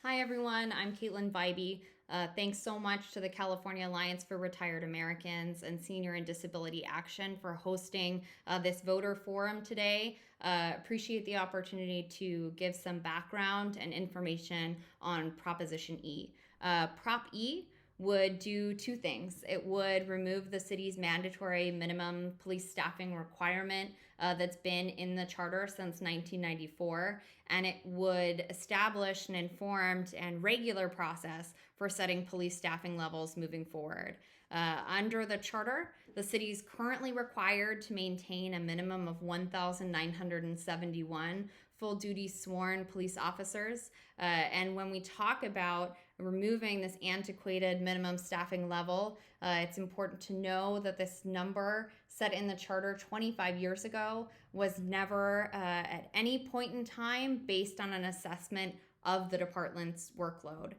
Hi, everyone. I'm Caitlin Vibey. Thanks so much to the California Alliance for Retired Americans and Senior and Disability Action for hosting this voter forum today. Appreciate the opportunity to give some background and information on Proposition E. Prop E would do two things. It would remove the city's mandatory minimum police staffing requirement that's been in the charter since 1994, and it would establish an informed and regular process for setting police staffing levels moving forward. Under the charter, the city is currently required to maintain a minimum of 1,971 full duty sworn police officers. And when we talk about removing this antiquated minimum staffing level, it's important to know that this number set in the charter 25 years ago was never at any point in time based on an assessment of the department's workload.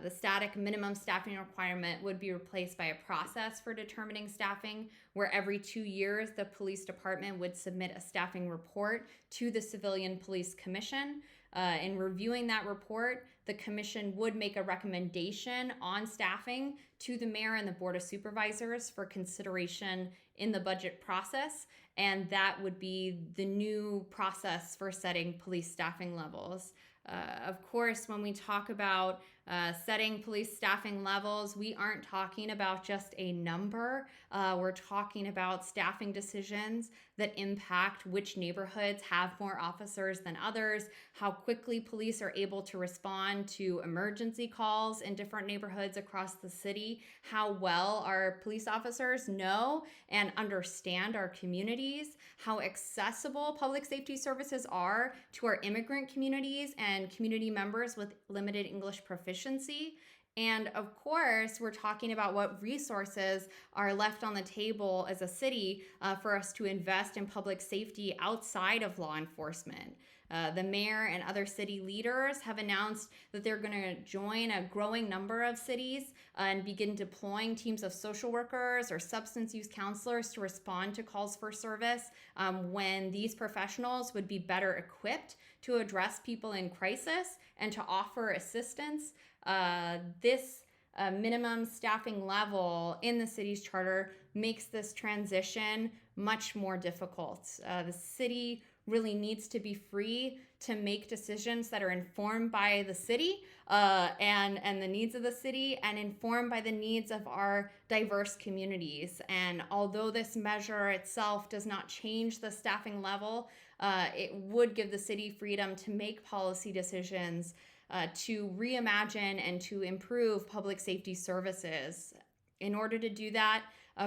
The static minimum staffing requirement would be replaced by a process for determining staffing, where every 2 years the police department would submit a staffing report to the Civilian Police Commission. In reviewing that report, the commission would make a recommendation on staffing to the mayor and the board of supervisors for consideration in the budget process, and that would be the new process for setting police staffing levels. Of course, when we talk about setting police staffing levels, we aren't talking about just a number. We're talking about staffing decisions that impact which neighborhoods have more officers than others, how quickly police are able to respond to emergency calls in different neighborhoods across the city, how well our police officers know and understand our communities, how accessible public safety services are to our immigrant communities and community members with limited English proficiency. And of course, we're talking about what resources are left on the table as a city for us to invest in public safety outside of law enforcement. The mayor and other city leaders have announced that they're going to join a growing number of cities and begin deploying teams of social workers or substance use counselors to respond to calls for service when these professionals would be better equipped to address people in crisis and to offer assistance. This minimum staffing level in the city's charter makes this transition much more difficult. The city really needs to be free to make decisions that are informed by the city and the needs of the city and informed by the needs of our diverse communities. And although this measure itself does not change the staffing level, it would give the city freedom to make policy decisions to reimagine and to improve public safety services. In order to do that,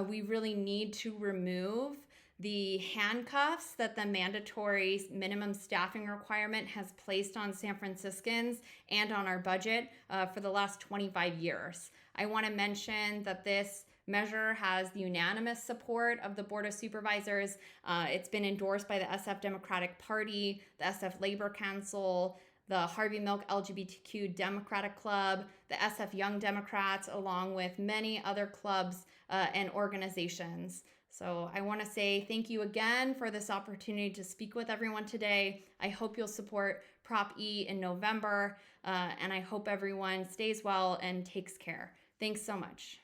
we really need to remove the handcuffs that the mandatory minimum staffing requirement has placed on San Franciscans and on our budget for the last 25 years. I want to mention that this measure has the unanimous support of the Board of Supervisors. It's been endorsed by the SF Democratic Party, the SF Labor Council, the Harvey Milk LGBTQ Democratic Club, the SF Young Democrats, along with many other clubs and organizations. So I want to say thank you again for this opportunity to speak with everyone today. I hope you'll support Prop E in November, and I hope everyone stays well and takes care. Thanks so much.